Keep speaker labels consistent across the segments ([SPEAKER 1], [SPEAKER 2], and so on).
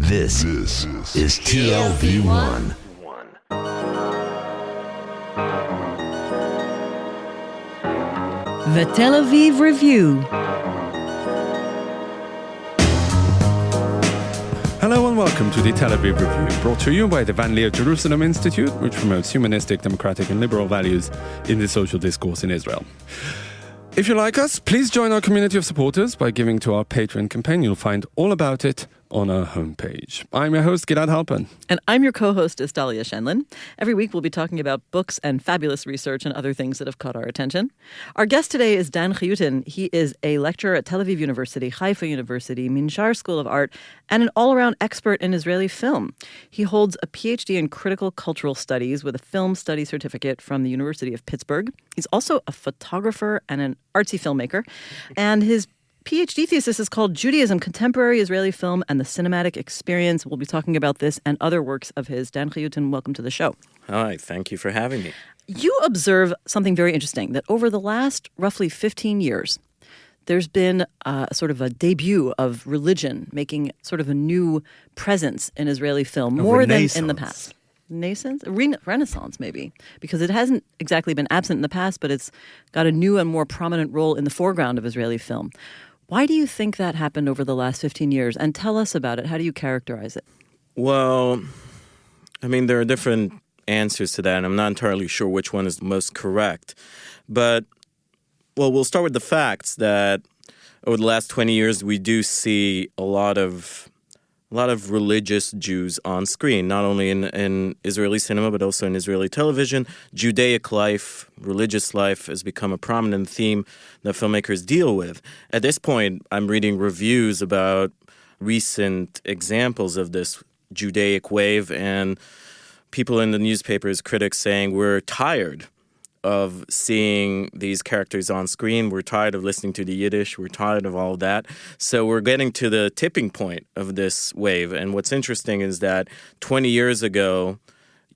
[SPEAKER 1] This is TLV1.
[SPEAKER 2] The Tel Aviv Review.
[SPEAKER 3] Hello and welcome to the Tel Aviv Review, brought to you by the Van Leer Jerusalem Institute, which promotes humanistic, democratic and liberal values in the social discourse in Israel. If you like us, please join our community of supporters by giving to our Patreon campaign. You'll find all about it on our homepage. I'm your host, Gilad Halpern.
[SPEAKER 2] And I'm your co-host, Dalia Shenlin. Every week we'll be talking about books and fabulous research and other things that have caught our attention. Our guest today is Dan Chyutin. He is a lecturer at Tel Aviv University, Haifa University, Minshar School of Art, and an all-around expert in Israeli film. He holds a PhD in critical cultural studies with a film study certificate from the University of Pittsburgh. He's also a photographer and an artsy filmmaker. And his PhD thesis is called Judaism, Contemporary Israeli Film and the Cinematic Experience. We'll be talking about this and other works of his. Dan Chyutin, welcome to the show.
[SPEAKER 4] Hi, thank you for having me.
[SPEAKER 2] You observe something very interesting, that over the last roughly 15 years, there's been sort of a debut of religion making sort of a new presence in Israeli film, more than in the past. Renaissance, maybe, because it hasn't exactly been absent in the past, but it's got a new and more prominent role in the foreground of Israeli film. Why do you think that happened over the last 15 years? And tell us about it. How do you characterize it?
[SPEAKER 4] Well, I mean, there are different answers to that, and I'm not entirely sure which one is the most correct. But, well, we'll start with the facts that over the last 20 years, we do see a lot of religious Jews on screen, not only in Israeli cinema, but also in Israeli television. Judaic life, religious life has become a prominent theme that filmmakers deal with. At this point, I'm reading reviews about recent examples of this Judaic wave, and people in the newspapers, critics saying, we're tired of seeing these characters on screen. We're tired of listening to the Yiddish. We're tired of all of that. So we're getting to the tipping point of this wave. And what's interesting is that 20 years ago,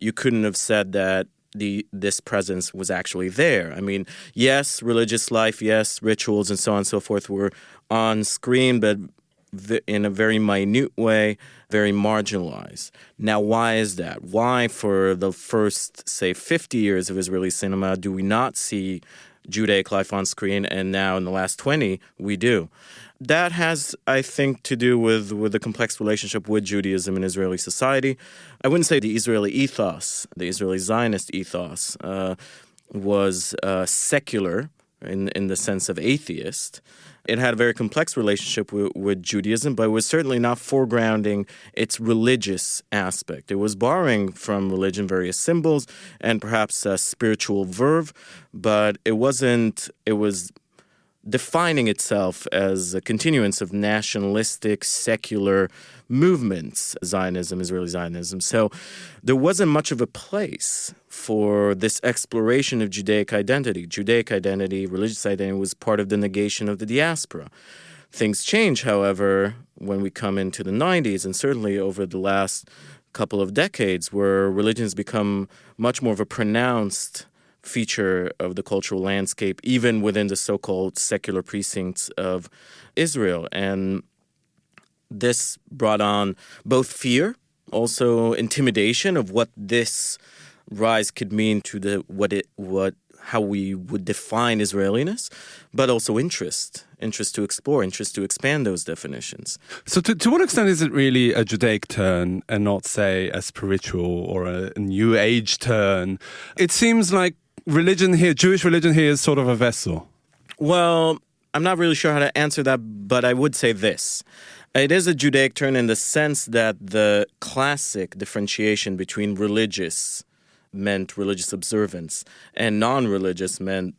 [SPEAKER 4] you couldn't have said that this presence was actually there. I mean, yes, religious life, yes, rituals and so on and so forth were on screen, but in a very minute way, very marginalized. Now, why is that? Why, for the first, say, 50 years of Israeli cinema, do we not see Judaic life on screen, and now in the last 20, we do? That has, I think, to do with the complex relationship with Judaism in Israeli society. I wouldn't say the Israeli ethos, the Israeli Zionist ethos, was secular in the sense of atheist. It had a very complex relationship with Judaism, but it was certainly not foregrounding its religious aspect. It was borrowing from religion various symbols and perhaps a spiritual verve, but it wasn't. It was defining itself as a continuance of nationalistic, secular movements, Zionism, Israeli Zionism. So there wasn't much of a place for this exploration of Judaic identity. Judaic identity, religious identity, was part of the negation of the diaspora. Things change, however, when we come into the 90s, and certainly over the last couple of decades, where religion has become much more of a pronounced feature of the cultural landscape, even within the so-called secular precincts of Israel. And this brought on both fear, also intimidation of what this rise could mean to how we would define Israeliness, but also interest to explore, interest to expand those definitions.
[SPEAKER 3] So to what extent is it really a Judaic turn and not, say, a spiritual or a New Age turn? It seems like religion here, Jewish religion here, is sort of a vessel.
[SPEAKER 4] Well, I'm not really sure how to answer that, but I would say this. It is a Judaic turn in the sense that the classic differentiation between religious meant religious observance and non-religious meant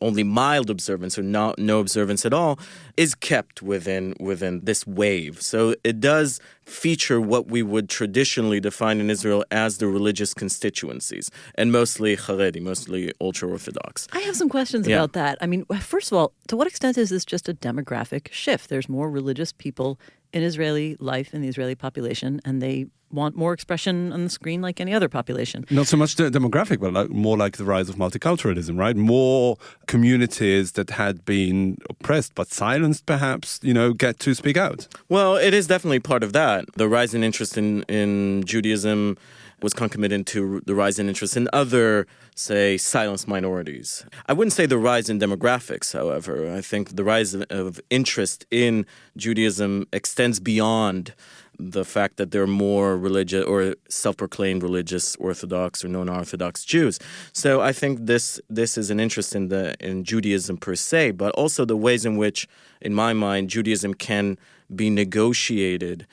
[SPEAKER 4] only mild observance or no observance at all is kept within this wave. So it does feature what we would traditionally define in Israel as the religious constituencies, and mostly Haredi, mostly ultra-orthodox.
[SPEAKER 2] I have some questions about that. I mean, first of all, to what extent is this just a demographic shift? There's more religious people in Israeli life, in the Israeli population, and they want more expression on the screen like any other population.
[SPEAKER 3] Not so much the demographic, but more like the rise of multiculturalism, right? More communities that had been oppressed but silenced, perhaps, get to speak out.
[SPEAKER 4] Well, it is definitely part of that. The rise in interest in Judaism was concomitant to the rise in interest in other, say, silenced minorities. I wouldn't say the rise in demographics, however. I think the rise of interest in Judaism extends beyond the fact that there are more religious or self-proclaimed religious Orthodox or non-Orthodox Jews. So I think this is an interest in Judaism per se, but also the ways in which, in my mind, Judaism can be negotiated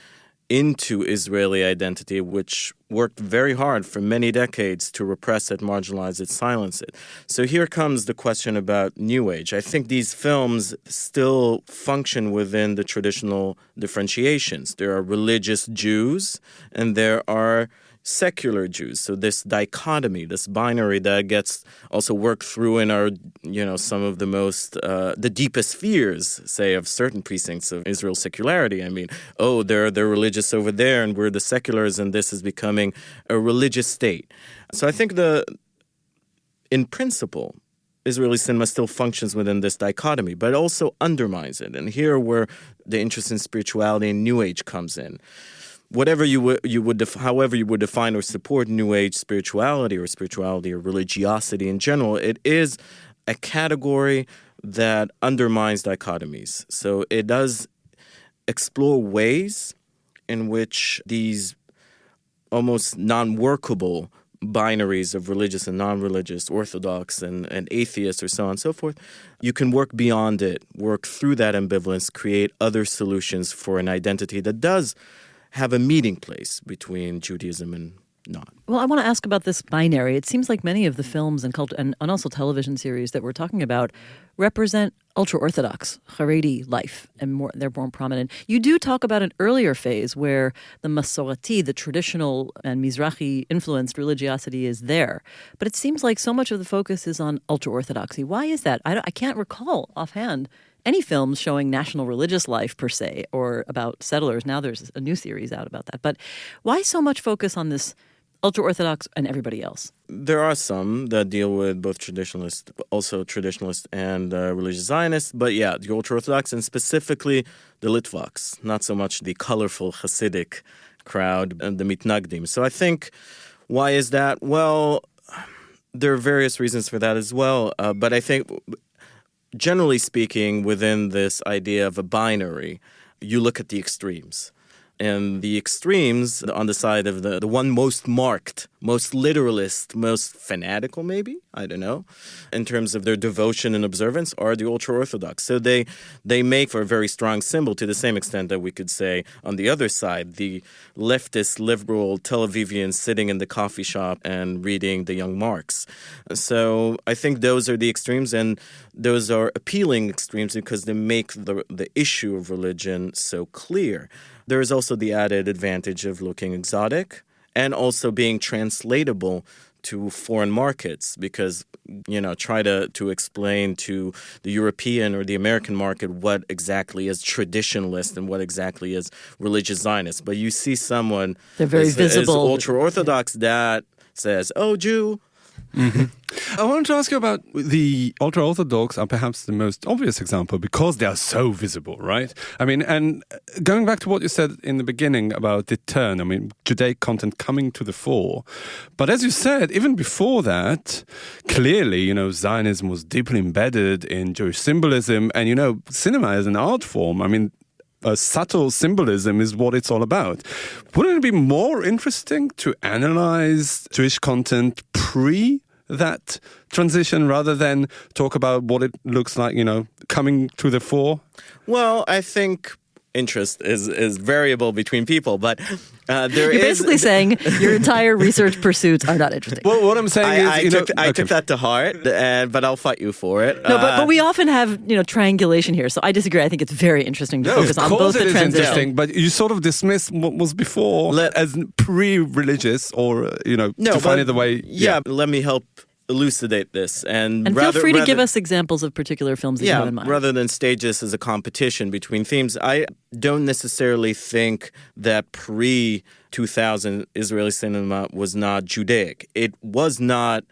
[SPEAKER 4] into Israeli identity, which worked very hard for many decades to repress it, marginalize it, silence it. So here comes the question about New Age. I think these films still function within the traditional differentiations. There are religious Jews and there are secular Jews. So this dichotomy, this binary that gets also worked through in our, some of the most, the deepest fears, say, of certain precincts of Israel's secularity. I mean, they're religious over there and we're the seculars and this is becoming a religious state. So I think in principle, Israeli cinema still functions within this dichotomy, but also undermines it. And here where the interest in spirituality and New Age comes in. However you would define or support New Age spirituality or religiosity in general, it is a category that undermines dichotomies. So it does explore ways in which these almost non-workable binaries of religious and non-religious, Orthodox and atheist, or so on and so forth, you can work beyond it, work through that ambivalence, create other solutions for an identity that does have a meeting place between Judaism and not.
[SPEAKER 2] Well, I want to ask about this binary. It seems like many of the films and also television series that we're talking about represent ultra-orthodox Haredi life, and they're more prominent. You do talk about an earlier phase where the Masorati, the traditional and Mizrahi-influenced religiosity is there. But it seems like so much of the focus is on ultra-orthodoxy. Why is that? I can't recall offhand any films showing national religious life per se, or about settlers. Now there's a new series out about that. But why so much focus on this ultra-Orthodox and everybody else?
[SPEAKER 4] There are some that deal with both traditionalist and religious Zionists. But yeah, the ultra-Orthodox and specifically the Litvaks, not so much the colorful Hasidic crowd and the Mitnagdim. So I think, why is that? Well, there are various reasons for that as well. But I think, generally speaking, within this idea of a binary, you look at the extremes. And the extremes, on the side of the one most marked, most literalist, most fanatical maybe, I don't know, in terms of their devotion and observance, are the ultra-Orthodox. So they make for a very strong symbol, to the same extent that we could say, on the other side, the leftist, liberal Tel Avivians sitting in the coffee shop and reading the young Marx. So I think those are the extremes, and those are appealing extremes because they make the issue of religion so clear. There is also the added advantage of looking exotic and also being translatable to foreign markets because, try to explain to the European or the American market what exactly is traditionalist and what exactly is religious Zionist. But you see someone
[SPEAKER 2] they're very visible,
[SPEAKER 4] ultra-Orthodox that says, "Oh, Jew."
[SPEAKER 3] Mm-hmm. I wanted to ask you about the ultra-Orthodox are perhaps the most obvious example because they are so visible, right? I mean, and going back to what you said in the beginning about the turn, Judaic content coming to the fore. But as you said, even before that, clearly, Zionism was deeply embedded in Jewish symbolism and, cinema as an art form. A subtle symbolism is what it's all about. Wouldn't it be more interesting to analyze Jewish content pre that transition rather than talk about what it looks like, coming to the fore?
[SPEAKER 4] Well, I think interest is variable between people, but
[SPEAKER 2] You're basically saying your entire research pursuits are not interesting.
[SPEAKER 3] Well, what I'm saying
[SPEAKER 4] I took that to heart, but I'll fight you for it.
[SPEAKER 2] No, but we often have triangulation here, so I disagree. I think it's very interesting to focus on both the transition.
[SPEAKER 3] Of course it is interesting, but you sort of dismiss what was before as pre-religious or define it the way.
[SPEAKER 4] Yeah, let me help elucidate this. And
[SPEAKER 2] feel free to give us examples of particular films that you have in mind.
[SPEAKER 4] Rather than stage this as a competition between themes, I don't necessarily think that pre-2000 Israeli cinema was not Judaic. It was not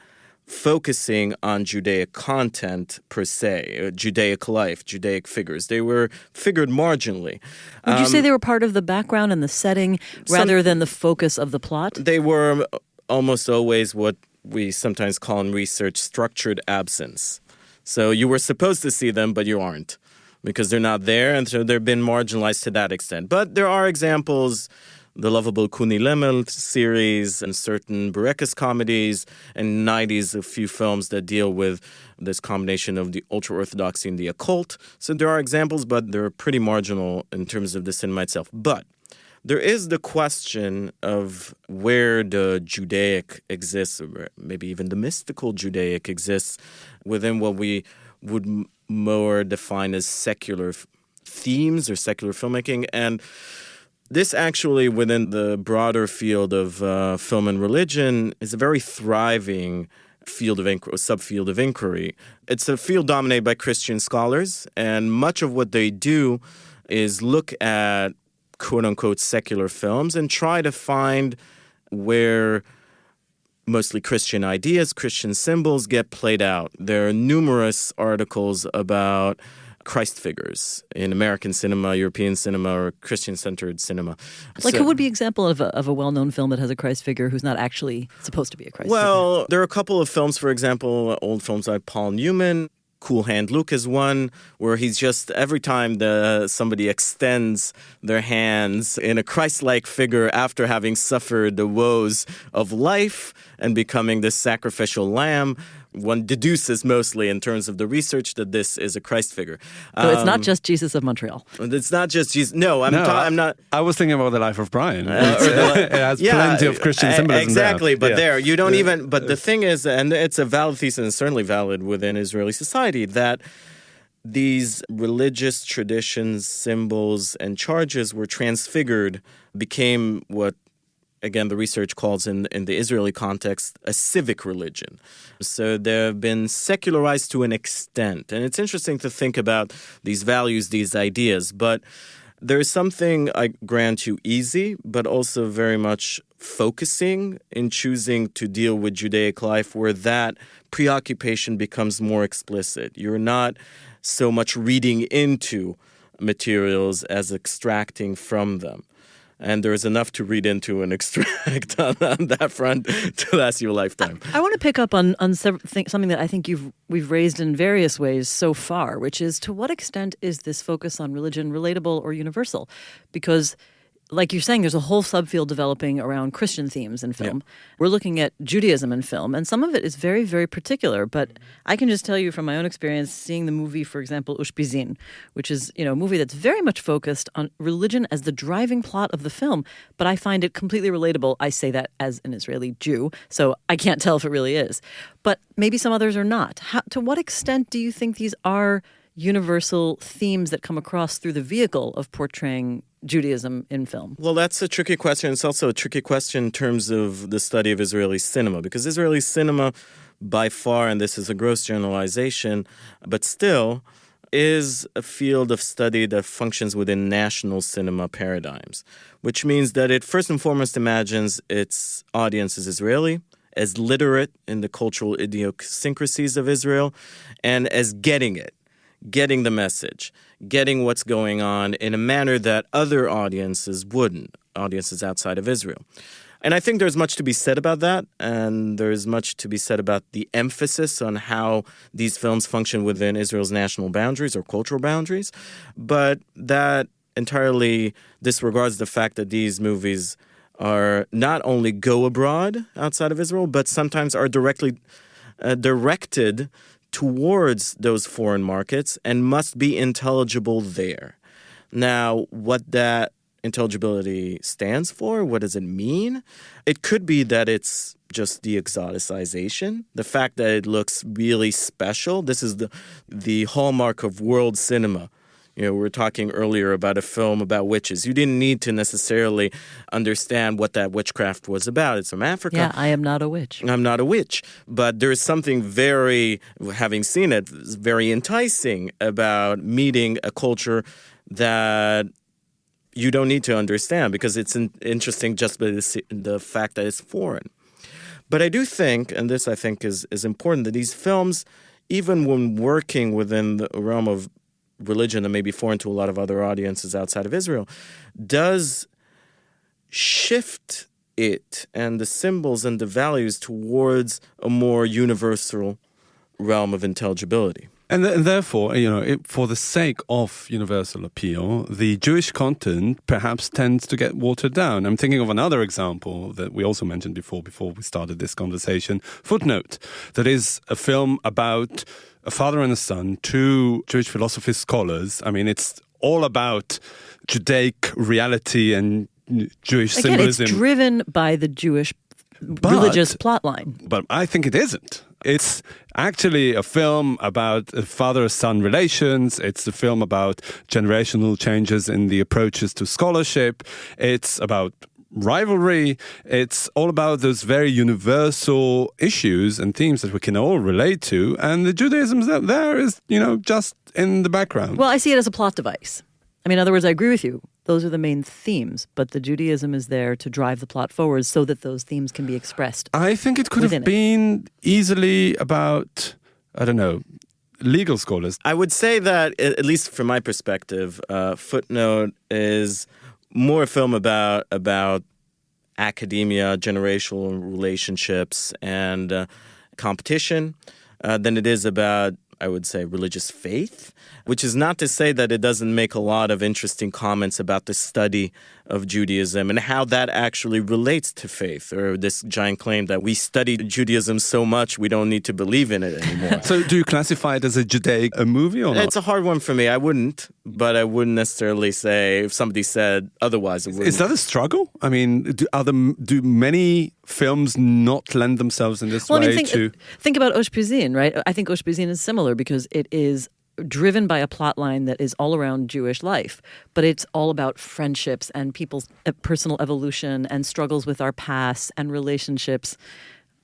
[SPEAKER 4] focusing on Judaic content per se, Judaic life, Judaic figures. They were figured marginally.
[SPEAKER 2] Would you say they were part of the background and the setting rather than the focus of the plot?
[SPEAKER 4] They were almost always what we sometimes call in research structured absence. So you were supposed to see them, but you aren't because they're not there, and so they've been marginalized to that extent. But there are examples, the lovable Kuni Lemel series and certain Burekas comedies, and 90s, a few films that deal with this combination of the ultra-orthodoxy and the occult. So there are examples, but they're pretty marginal in terms of the cinema itself. But there is the question of where the Judaic exists, or maybe even the mystical Judaic exists within what we would more define as secular themes or secular filmmaking. And this actually, within the broader field of film and religion, is a very thriving field of inquiry, subfield of inquiry. It's a field dominated by Christian scholars, and much of what they do is look at quote-unquote secular films and try to find where mostly Christian ideas, Christian symbols get played out. There are numerous articles about Christ figures in American cinema, European cinema, or Christian-centered cinema.
[SPEAKER 2] Like, who would be an example of a well-known film that has a Christ figure who's not actually supposed to be a Christ figure?
[SPEAKER 4] Well, there are a couple of films, for example, old films like Paul Newman. Cool Hand Luke is one where he's just, every time somebody extends their hands in a Christ-like figure after having suffered the woes of life and becoming this sacrificial lamb, one deduces mostly in terms of the research that this is a Christ figure.
[SPEAKER 2] So it's not just Jesus of Montreal.
[SPEAKER 4] It's not just Jesus. No, I'm not.
[SPEAKER 3] I was thinking about the life of Brian. It has plenty of Christian symbolism.
[SPEAKER 4] Exactly, but there you don't even. But the thing is, and it's a valid thesis, and certainly valid within Israeli society, that these religious traditions, symbols, and charges were transfigured, became what, again, the research calls in the Israeli context a civic religion. So they've been secularized to an extent. And it's interesting to think about these values, these ideas. But there's something, I grant you, easy, but also very much focusing in choosing to deal with Judaic life where that preoccupation becomes more explicit. You're not so much reading into materials as extracting from them. And there's enough to read into and extract on that front to last you a lifetime.
[SPEAKER 2] I want to pick up on something that I think we've raised in various ways so far, which is, to what extent is this focus on religion relatable or universal? Because, like you're saying, there's a whole subfield developing around Christian themes in film. Yeah. We're looking at Judaism in film, and some of it is very, very particular. But I can just tell you from my own experience, seeing the movie, for example, Ushpizin, which is, a movie that's very much focused on religion as the driving plot of the film. But I find it completely relatable. I say that as an Israeli Jew, so I can't tell if it really is. But maybe some others are not. To what extent do you think these are universal themes that come across through the vehicle of portraying Judaism in film?
[SPEAKER 4] Well, that's a tricky question. It's also a tricky question in terms of the study of Israeli cinema, because Israeli cinema, by far, and this is a gross generalization, but still is a field of study that functions within national cinema paradigms, which means that it first and foremost imagines its audience as Israeli, as literate in the cultural idiosyncrasies of Israel, and as getting the message, getting what's going on in a manner that other audiences wouldn't, audiences outside of Israel. And I think there's much to be said about that, and there's much to be said about the emphasis on how these films function within Israel's national boundaries or cultural boundaries. But that entirely disregards the fact that these movies are not only go abroad outside of Israel, but sometimes are directly directed towards those foreign markets and must be intelligible there. Now, what that intelligibility stands for, what does it mean? It could be that it's just the exoticization, the fact that it looks really special. This is the hallmark of world cinema. We were talking earlier about a film about witches. You didn't need to necessarily understand what that witchcraft was about. It's from Africa.
[SPEAKER 2] Yeah, I am not a witch.
[SPEAKER 4] I'm not a witch. But there's something very, having seen it, very enticing about meeting a culture that you don't need to understand because it's interesting just by the fact that it's foreign. But I do think, and this I think is important, that these films, even when working within the realm of religion that may be foreign to a lot of other audiences outside of Israel, does shift it and the symbols and the values towards a more universal realm of intelligibility.
[SPEAKER 3] And therefore, for the sake of universal appeal, the Jewish content perhaps tends to get watered down. I'm thinking of another example that we also mentioned before we started this conversation, Footnote, that is a film about a father and a son, two Jewish philosophy scholars. I mean, it's all about Judaic reality and Jewish symbolism.
[SPEAKER 2] It's driven by the Jewish religious plotline.
[SPEAKER 3] But I think it isn't. It's actually a film about father-son relations. It's a film about generational changes in the approaches to scholarship. It's about rivalry. It's all about those very universal issues and themes that we can all relate to. And the Judaism there is, just in the background.
[SPEAKER 2] Well, I see it as a plot device. I mean, in other words, I agree with you. Those are the main themes, but the Judaism is there to drive the plot forward so that those themes can be expressed.
[SPEAKER 3] I think it could have been easily about, legal scholars.
[SPEAKER 4] I would say that, at least from my perspective, Footnote is more a film about academia, generational relationships, and competition than it is about, I would say, religious faith, which is not to say that it doesn't make a lot of interesting comments about the study of Judaism and how that actually relates to faith, or this giant claim that we study Judaism so much we don't need to believe in it anymore.
[SPEAKER 3] So do you classify it as a Judaic movie or not?
[SPEAKER 4] It's a hard one for me. I wouldn't, but I wouldn't necessarily say if somebody said otherwise. It wouldn't.
[SPEAKER 3] Is that a struggle? I mean, do many films not lend themselves in this way to...
[SPEAKER 2] Think about Oshpizin, right? I think Oshpizin is similar because it is driven by a plot line that is all around Jewish life, but it's all about friendships and people's personal evolution and struggles with our past and relationships.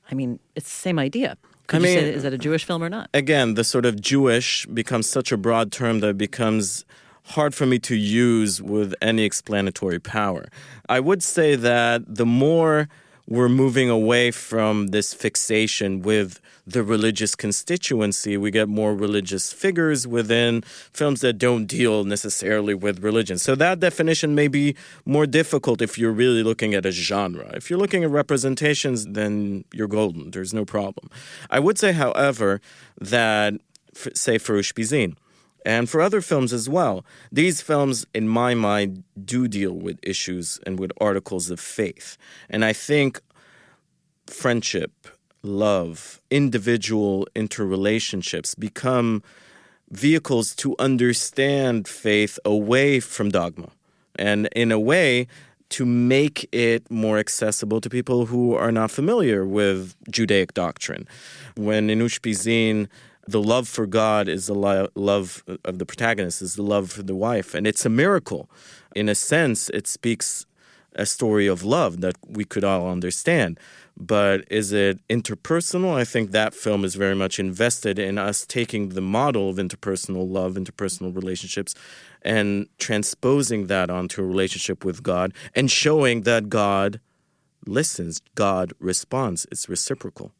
[SPEAKER 2] I mean, it's the same idea. Could you say, is that a Jewish film or not?
[SPEAKER 4] Again, the sort of Jewish becomes such a broad term that it becomes hard for me to use with any explanatory power. I would say that the more we're moving away from this fixation with the religious constituency, we get more religious figures within films that don't deal necessarily with religion. So that definition may be more difficult if you're really looking at a genre. If you're looking at representations, then you're golden. There's no problem. I would say, however, that, say, for Ushpizin, and for other films as well, these films, in my mind, do deal with issues and with articles of faith. And I think friendship, love, individual interrelationships become vehicles to understand faith away from dogma. And in a way, to make it more accessible to people who are not familiar with Judaic doctrine. When in Ushpizin, the love for God is the love of the protagonist, is the love for the wife. And it's a miracle. In a sense, it speaks a story of love that we could all understand. But is it interpersonal? I think that film is very much invested in us taking the model of interpersonal love, interpersonal relationships, and transposing that onto a relationship with God and showing that God listens, God responds. It's reciprocal.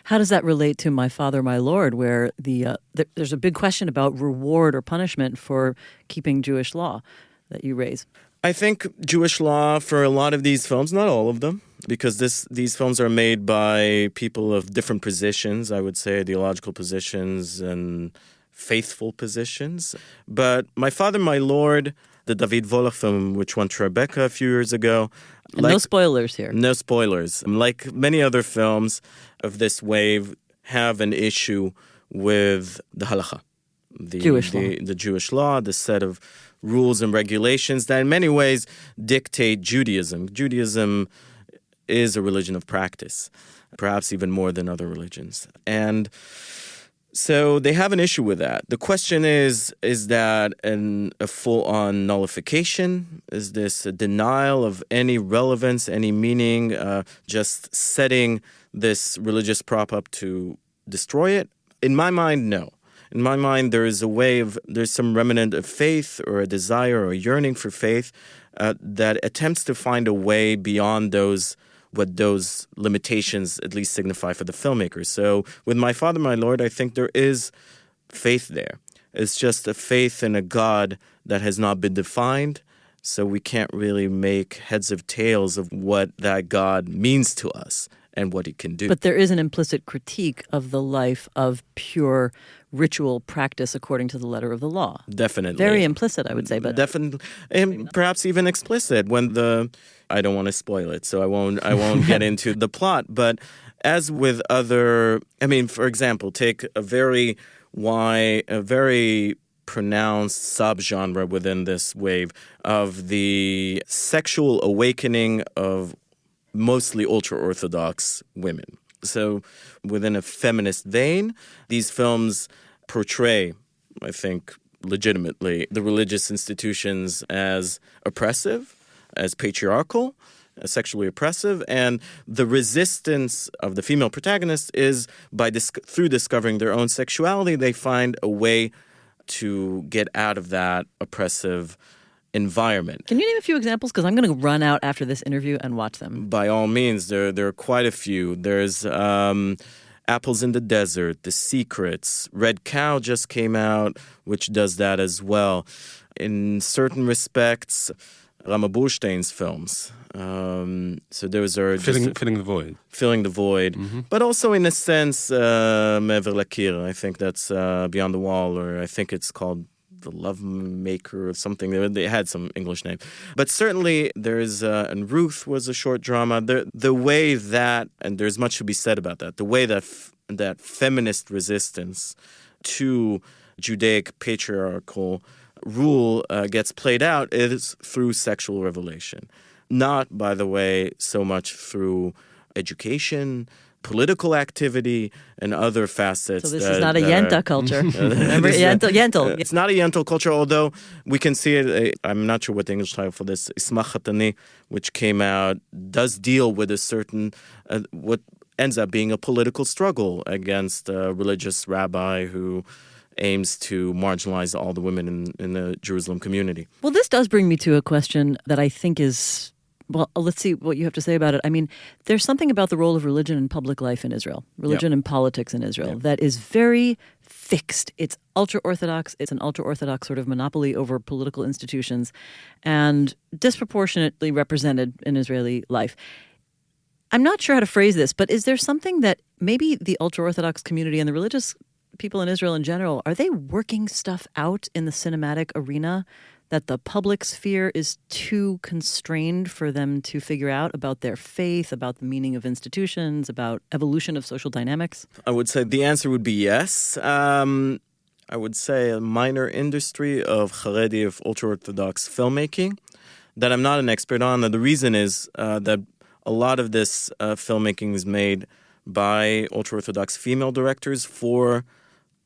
[SPEAKER 2] How does that relate to My Father, My Lord, where there's a big question about reward or punishment for keeping Jewish law that you raise?
[SPEAKER 4] I think Jewish law for a lot of these films, not all of them, because these films are made by people of different positions, I would say ideological positions and faithful positions. But My Father, My Lord, the David Volach film, which won Tribeca a few years ago.
[SPEAKER 2] And no spoilers here.
[SPEAKER 4] No spoilers. Like many other films of this wave have an issue with the halakha, the Jewish law, the set of rules and regulations that in many ways dictate Judaism. Judaism is a religion of practice, perhaps even more than other religions. And So they have an issue with that. The question is that a full-on nullification? Is this a denial of any relevance, any meaning, just setting this religious prop up to destroy it? In my mind, no. In my mind, there's some remnant of faith or a desire or a yearning for faith that attempts to find a way beyond what those limitations at least signify for the filmmakers. So with My Father, My Lord, I think there is faith there. It's just a faith in a God that has not been defined, so we can't really make heads or tails of what that God means to us and what he can do.
[SPEAKER 2] But there is an implicit critique of the life of pure ritual practice according to the letter of the law.
[SPEAKER 4] Definitely.
[SPEAKER 2] Very implicit, I would say. But
[SPEAKER 4] definitely, and perhaps even explicit I don't want to spoil it, so I won't get into the plot. But as with other, for example, take a very pronounced subgenre within this wave of the sexual awakening of mostly ultra-orthodox women. So within a feminist vein, these films portray, I think, legitimately the religious institutions as oppressive, as patriarchal, as sexually oppressive, and the resistance of the female protagonist is through discovering their own sexuality, they find a way to get out of that oppressive environment.
[SPEAKER 2] Can you name a few examples? Because I'm going to run out after this interview and watch them.
[SPEAKER 4] By all means, there are quite a few. There's Apples in the Desert, The Secrets, Red Cow just came out, which does that as well. In certain respects, Rama Burstein's films. So those are
[SPEAKER 3] filling the void.
[SPEAKER 4] Filling the void. Mm-hmm. But also in a sense, Mever Lakir, I think that's Beyond the Wall, or I think it's called The Love Maker or something. They had some English name. But certainly there's, and Ruth was a short drama. The way that, and there's much to be said about that, the way that that feminist resistance to Judaic patriarchal rule gets played out is through sexual revelation. Not, by the way, so much through education, political activity, and other facets.
[SPEAKER 2] So this is not a Yenta culture. Remember, Yentel.
[SPEAKER 4] It's not a Yentel culture, although we can see it. I'm not sure what the English title for this, Ismach Hatani, which came out, does deal with a certain, what ends up being a political struggle against a religious rabbi who aims to marginalize all the women in the Jerusalem community.
[SPEAKER 2] Well, this does bring me to a question that I think is, well, let's see what you have to say about it. I mean, there's something about the role of religion in public life in Israel, religion and politics in Israel, that is very fixed. It's ultra-Orthodox. It's an ultra-Orthodox sort of monopoly over political institutions and disproportionately represented in Israeli life. I'm not sure how to phrase this, but is there something that maybe the ultra-Orthodox community and the religious people in Israel in general, are they working stuff out in the cinematic arena that the public sphere is too constrained for them to figure out about their faith, about the meaning of institutions, about evolution of social dynamics?
[SPEAKER 4] I would say the answer would be yes. I would say a minor industry of Haredi, of ultra-Orthodox filmmaking that I'm not an expert on. And the reason is that a lot of this filmmaking is made by ultra-Orthodox female directors for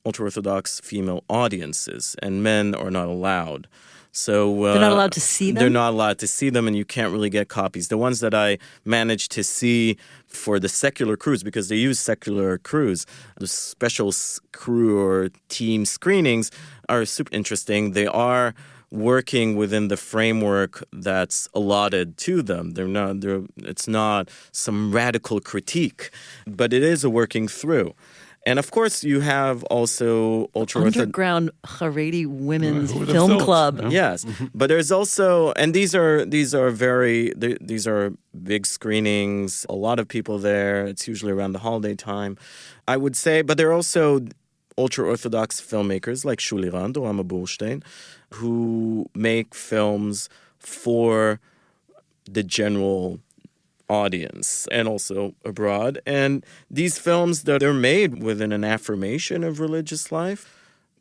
[SPEAKER 4] ultra-Orthodox female audiences, and men are not allowed. So
[SPEAKER 2] they're not allowed to see them?
[SPEAKER 4] They're not allowed to see them, and you can't really get copies. The ones that I managed to see for the secular crews, because they use secular crews, the special crew or team screenings are super interesting. They are working within the framework that's allotted to them. It's not some radical critique, but it is a working through. And of course, you have also
[SPEAKER 2] underground Haredi women's film club.
[SPEAKER 4] Yeah. Yes, but there's also, and these are big screenings. A lot of people there. It's usually around the holiday time, I would say. But there are also ultra-Orthodox filmmakers like Shuli Rand or Rama Burstein who make films for the general audience and also abroad. And these films that are made within an affirmation of religious life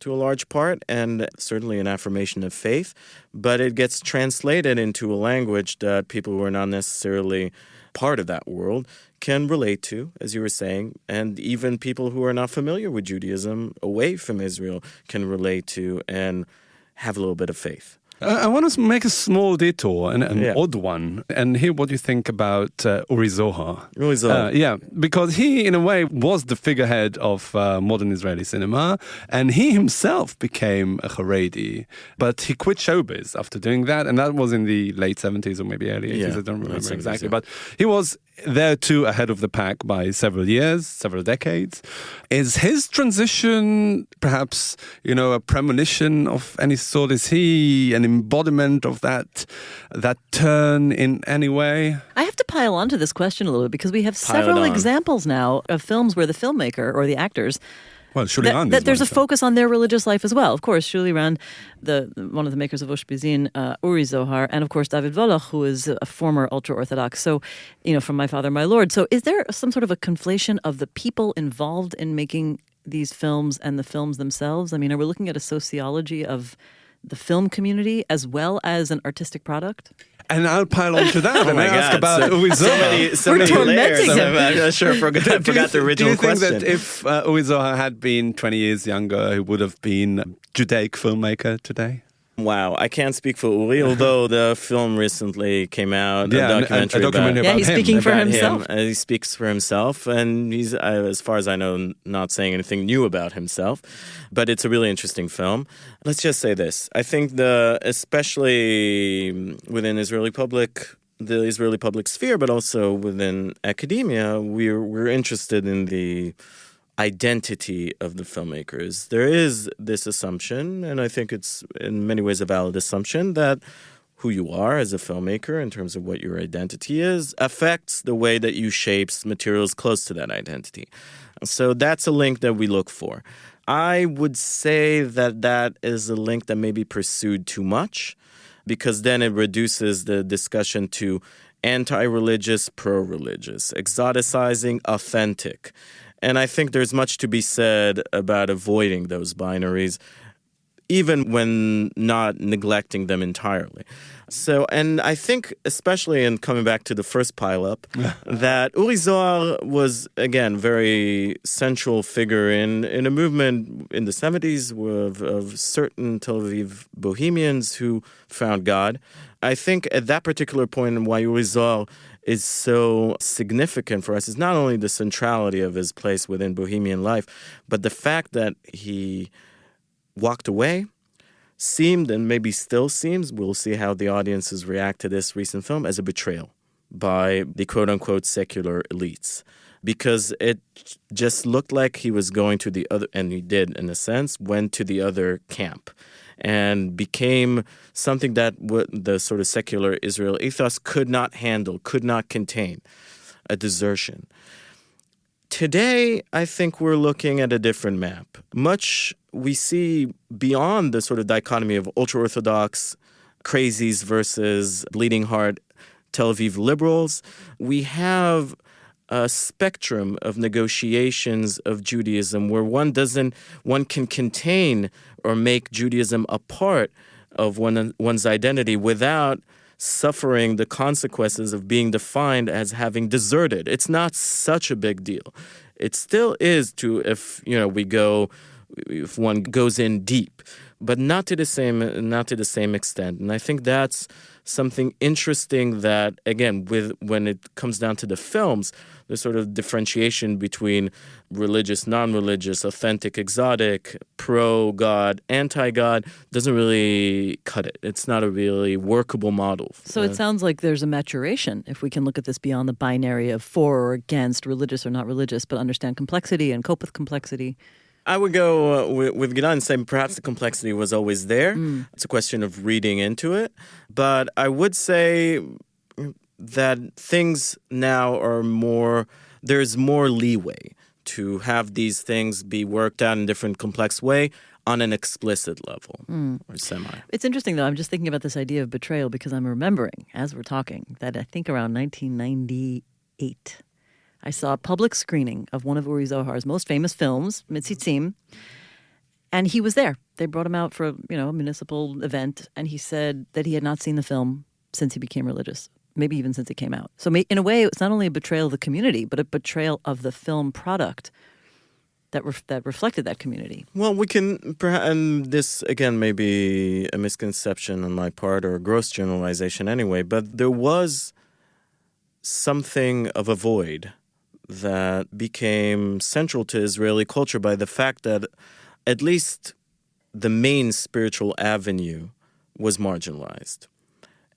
[SPEAKER 4] to a large part, and certainly an affirmation of faith, but it gets translated into a language that people who are not necessarily part of that world can relate to, as you were saying, and even people who are not familiar with Judaism away from Israel can relate to and have a little bit of faith.
[SPEAKER 3] I want to make a small detour, an
[SPEAKER 4] Yeah.
[SPEAKER 3] odd one, and hear what you think about Uri Zohar.
[SPEAKER 4] Uri Zohar.
[SPEAKER 3] Yeah, because he, in a way, was the figurehead of modern Israeli cinema, and he himself became a Haredi, but he quit showbiz after doing that, and that was in the late 70s or maybe early 80s,
[SPEAKER 4] Yeah,
[SPEAKER 3] I don't remember
[SPEAKER 4] late 70s,
[SPEAKER 3] exactly,
[SPEAKER 4] yeah.
[SPEAKER 3] but he was there too ahead of the pack by several years, several decades. Is his transition perhaps, a premonition of any sort? Is he an embodiment of that turn in any way?
[SPEAKER 2] I have to pile onto this question a little bit because we have
[SPEAKER 4] Pile it
[SPEAKER 2] several
[SPEAKER 4] on.
[SPEAKER 2] examples now of films where the filmmaker or the actors
[SPEAKER 3] Well, Shuli Rand
[SPEAKER 2] that
[SPEAKER 3] is
[SPEAKER 2] there's a
[SPEAKER 3] one, so.
[SPEAKER 2] focus on their religious life as well. Of course, Shuli Rand, one of the makers of Ushpizin, Uri Zohar, and of course David Volach, who is a former ultra-orthodox. So, from My Father, My Lord. So is there some sort of a conflation of the people involved in making these films and the films themselves? I mean, are we looking at a sociology of the film community as well as an artistic product?
[SPEAKER 3] And I'll pile on to that and
[SPEAKER 4] my
[SPEAKER 3] ask
[SPEAKER 4] God,
[SPEAKER 3] about
[SPEAKER 4] so-
[SPEAKER 3] Uri Zohar.
[SPEAKER 4] So
[SPEAKER 2] We're
[SPEAKER 4] many layers.
[SPEAKER 2] tormenting him.
[SPEAKER 4] I'm not sure if I forgot the original
[SPEAKER 3] do you think
[SPEAKER 4] question.
[SPEAKER 3] that if Uri Zohar had been 20 years younger, he would have been a Judaic filmmaker today?
[SPEAKER 4] Wow, I can't speak for Uri, although the film recently came out,
[SPEAKER 3] Yeah,
[SPEAKER 4] a documentary
[SPEAKER 3] a documentary
[SPEAKER 2] Yeah,
[SPEAKER 3] about
[SPEAKER 2] he's
[SPEAKER 3] him.
[SPEAKER 2] speaking for
[SPEAKER 4] about
[SPEAKER 2] himself.
[SPEAKER 4] him. He speaks for himself, and he's, as far as I know, not saying anything new about himself. But it's a really interesting film. Let's just say this: I think especially within the Israeli public sphere, but also within academia, we're interested in the identity of the filmmakers. There is this assumption, and I think it's in many ways a valid assumption, that who you are as a filmmaker in terms of what your identity is affects the way that you shapes materials close to that identity. So that's a link that we look for. I would say that is a link that may be pursued too much, because then it reduces the discussion to anti-religious, pro-religious, exoticizing, authentic. And I think there's much to be said about avoiding those binaries, even when not neglecting them entirely. So, and I think, especially in coming back to the first pileup, that Uri Zohar was, again, very central figure in a movement in the 70s of certain Tel Aviv bohemians who found God. I think at that particular point, and why Uri Zohar is so significant for us is not only the centrality of his place within bohemian life, but the fact that he walked away, seemed, and maybe still seems, we'll see how the audiences react to this recent film, as a betrayal by the quote-unquote secular elites. Because it just looked like he was going to the other, and he did, in a sense, went to the other camp and became something that the sort of secular Israel ethos could not handle, could not contain, a desertion. Today, I think we're looking at a different map. Much we see beyond the sort of dichotomy of ultra-orthodox crazies versus bleeding heart Tel Aviv liberals. We have a spectrum of negotiations of Judaism where one can contain or make Judaism a part of one's identity without suffering the consequences of being defined as having deserted. It's not such a big deal. It still is if one goes in deep, but not to the same extent. And I think that's something interesting that, again, when it comes down to the films, the sort of differentiation between religious, non-religious, authentic, exotic, pro-God, anti-God doesn't really cut it. It's not a really workable model.
[SPEAKER 2] So it sounds like there's a maturation, if we can look at this beyond the binary of for or against, religious or not religious, but understand complexity and cope with complexity.
[SPEAKER 4] I would go with Gilad and say perhaps the complexity was always there. It's a question of reading into it. But I would say that things now there's more leeway to have these things be worked out in a different complex way on an explicit level or semi.
[SPEAKER 2] It's interesting, though. I'm just thinking about this idea of betrayal because I'm remembering, as we're talking, that I think around 1998, I saw a public screening of one of Uri Zohar's most famous films, Mitzitzim, And he was there. They brought him out for a municipal event, and he said that he had not seen the film since he became religious, maybe even since it came out. So in a way, it's not only a betrayal of the community, but a betrayal of the film product that reflected that community.
[SPEAKER 4] Well, we can, and this again may be a misconception on my part or a gross generalization anyway, but there was something of a void that became central to Israeli culture by the fact that at least the main spiritual avenue was marginalized.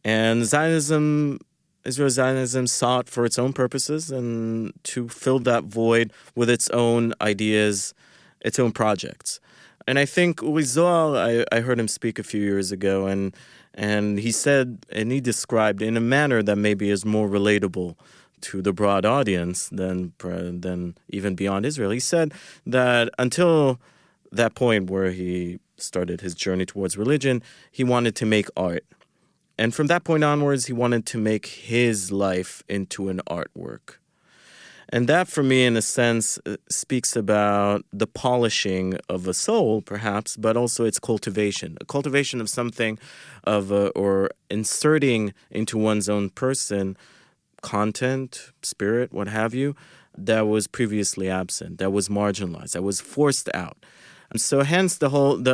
[SPEAKER 4] And Israeli Zionism sought for its own purposes and to fill that void with its own ideas, its own projects. And I think Uri Zohar, I heard him speak a few years ago, and he said, and he described in a manner that maybe is more relatable to the broad audience than even beyond Israel. He said that until that point where he started his journey towards religion, he wanted to make art. And from that point onwards, he wanted to make his life into an artwork. And that, for me, in a sense, speaks about the polishing of a soul, perhaps, but also its cultivation. A cultivation of something, or inserting into one's own person content, spirit, what have you, that was previously absent, that was marginalized, that was forced out. And so hence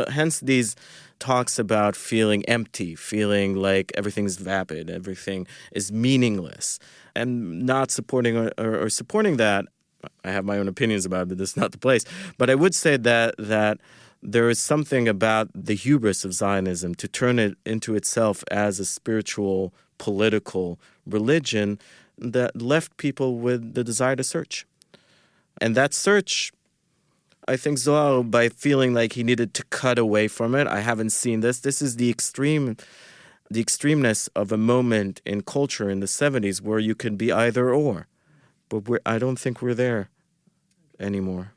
[SPEAKER 4] hence these talks about feeling empty, feeling like everything's vapid, everything is meaningless, and not supporting or supporting that. I have my own opinions about it, but this is not the place. But I would say that there is something about the hubris of Zionism to turn it into itself as a spiritual, political religion that left people with the desire to search. And that search, I think Zohar, by feeling like he needed to cut away from it, I haven't seen this. This is the extremeness of a moment in culture in the 70s where you can be either or. But I don't think we're there anymore.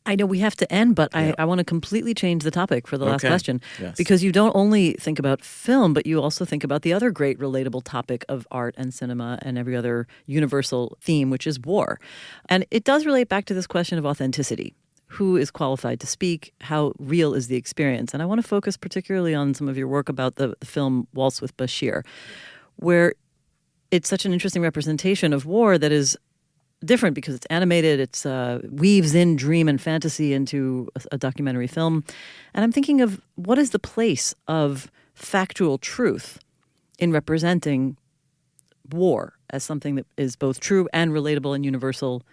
[SPEAKER 2] I know we have to end, but I want to completely change the topic for the last question.
[SPEAKER 4] Yes.
[SPEAKER 2] Because you don't only think about film, but you also think about the other great relatable topic of art and cinema and every other universal theme, which is war. And it does relate back to this question of authenticity. Who is qualified to speak? How real is the experience? And I want to focus particularly on some of your work about the film Waltz with Bashir, where it's such an interesting representation of war that is different because it's animated, it's weaves in dream and fantasy into a documentary film. And I'm thinking of what is the place of factual truth in representing war as something that is both true and relatable and universal.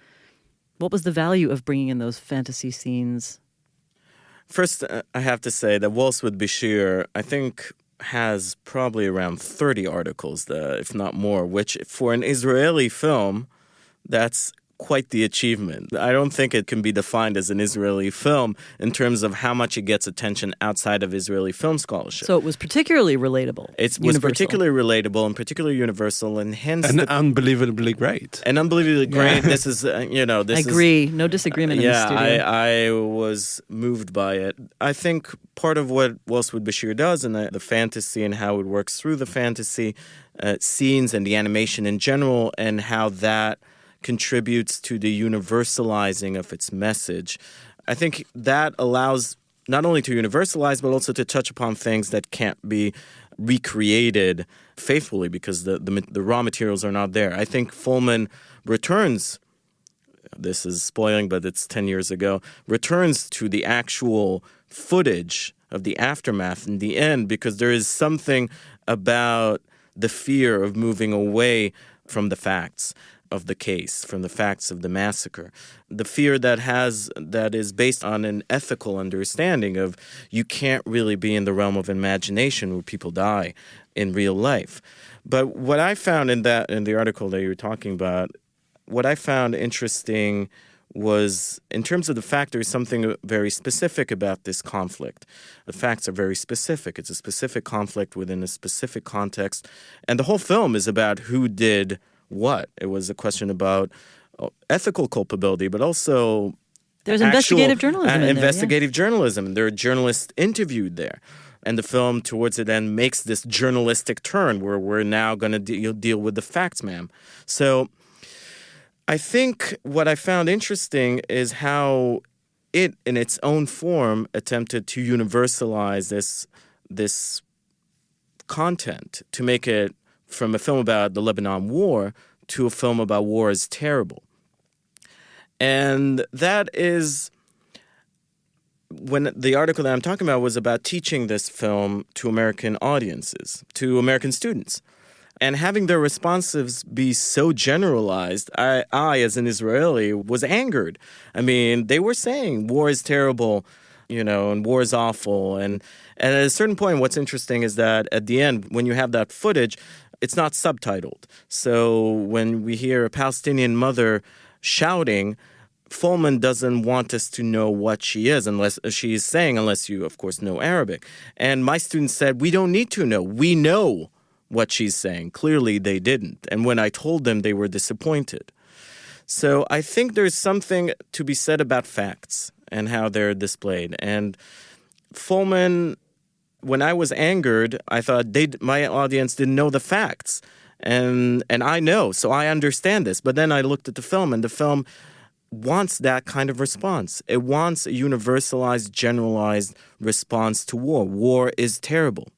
[SPEAKER 2] What was the value of bringing in those fantasy scenes?
[SPEAKER 4] First, I have to say that Waltz with Bashir, I think, has probably around 30 articles, if not more, which for an Israeli film, that's quite the achievement. I don't think it can be defined as an Israeli film in terms of how much it gets attention outside of Israeli film scholarship.
[SPEAKER 2] So it was particularly relatable.
[SPEAKER 4] It was particularly relatable and particularly universal, and hence
[SPEAKER 3] unbelievably great.
[SPEAKER 4] And unbelievably great. This is,
[SPEAKER 2] I agree. No disagreement in the studio.
[SPEAKER 4] I was moved by it. I think part of what Waltz with Bashir does, and the fantasy and how it works through the fantasy scenes and the animation in general, and how that contributes to the universalizing of its message. I think that allows not only to universalize, but also to touch upon things that can't be recreated faithfully because the raw materials are not there. I think Fullman returns, this is spoiling, but it's 10 years ago, returns to the actual footage of the aftermath in the end because there is something about the fear of moving away from the facts of the case, from the facts of the massacre. The fear that is based on an ethical understanding of you can't really be in the realm of imagination where people die in real life. But what I found in the article that you were talking about, what I found interesting was, in terms of the fact, there's something very specific about this conflict. The facts are very specific. It's a specific conflict within a specific context. And the whole film is about who did what. It was a question about ethical culpability, but also
[SPEAKER 2] there's investigative journalism
[SPEAKER 4] investigative journalism. There are journalists interviewed there. And the film, towards the end, makes this journalistic turn where we're now going to deal with the facts, ma'am. So I think what I found interesting is how it, in its own form, attempted to universalize this content, to make it from a film about the Lebanon War to a film about war is terrible. And that is when the article that I'm talking about was about teaching this film to American audiences, to American students. And having their responses be so generalized, I, as an Israeli, was angered. I mean, they were saying war is terrible, and war is awful. And at a certain point, what's interesting is that at the end, when you have that footage, it's not subtitled. So when we hear a Palestinian mother shouting, Folman doesn't want us to know what she is unless she's saying, unless you, of course, know Arabic. And my students said, we don't need to know. We know what she's saying. Clearly, they didn't. And when I told them, they were disappointed. So I think there's something to be said about facts and how they're displayed. And Folman, when I was angered, I thought my audience didn't know the facts. And I know, so I understand this. But then I looked at the film, and the film wants that kind of response. It wants a universalized, generalized response to war. War is terrible.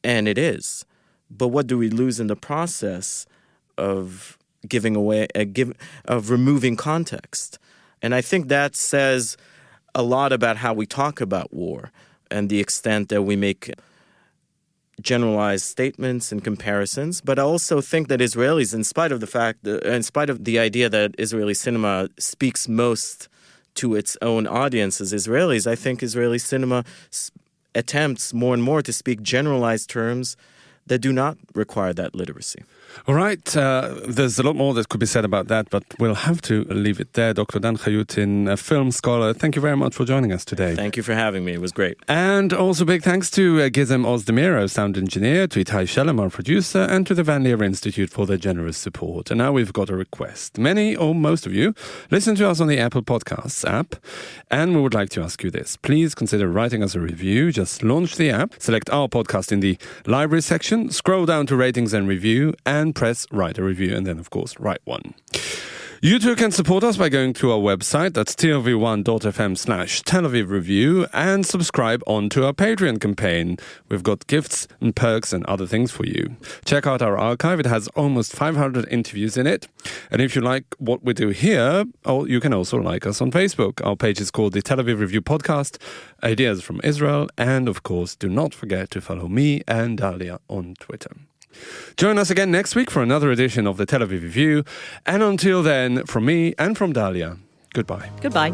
[SPEAKER 4] And it is. But what do we lose in the process of giving away, of removing context? And I think that says a lot about how we talk about war and the extent that we make generalized statements and comparisons. But I also think that Israelis, in spite of the idea that Israeli cinema speaks most to its own audience as Israelis, I think Israeli cinema attempts more and more to speak generalized terms that do not require that literacy.
[SPEAKER 3] All right, there's a lot more that could be said about that, but we'll have to leave it there. Dr. Dan Chyutin, a film scholar, thank you very much for joining us today.
[SPEAKER 4] Thank you for having me. It was great.
[SPEAKER 3] And also big thanks to Gizem Ozdemir, our sound engineer, to Itai Shelem, our producer, and to the Van Leer Institute for their generous support. And now we've got a request. Many, or most of you, listen to us on the Apple Podcasts app, and we would like to ask you this. Please consider writing us a review. Just launch the app, select our podcast in the library section, scroll down to ratings and review, and press write a review, and then, of course, write one. You too can support us by going to our website, that's tlv1.fm/Tel Aviv Review, and subscribe onto our Patreon campaign. We've got gifts and perks and other things for you. Check out our archive. It has almost 500 interviews in it. And if you like what we do here, you can also like us on Facebook. Our page is called the Tel Aviv Review Podcast, Ideas from Israel. And, of course, do not forget to follow me and Dalia on Twitter. Join us again next week for another edition of the Tel Aviv Review. And until then, from me and from Dalia, goodbye.
[SPEAKER 2] Goodbye.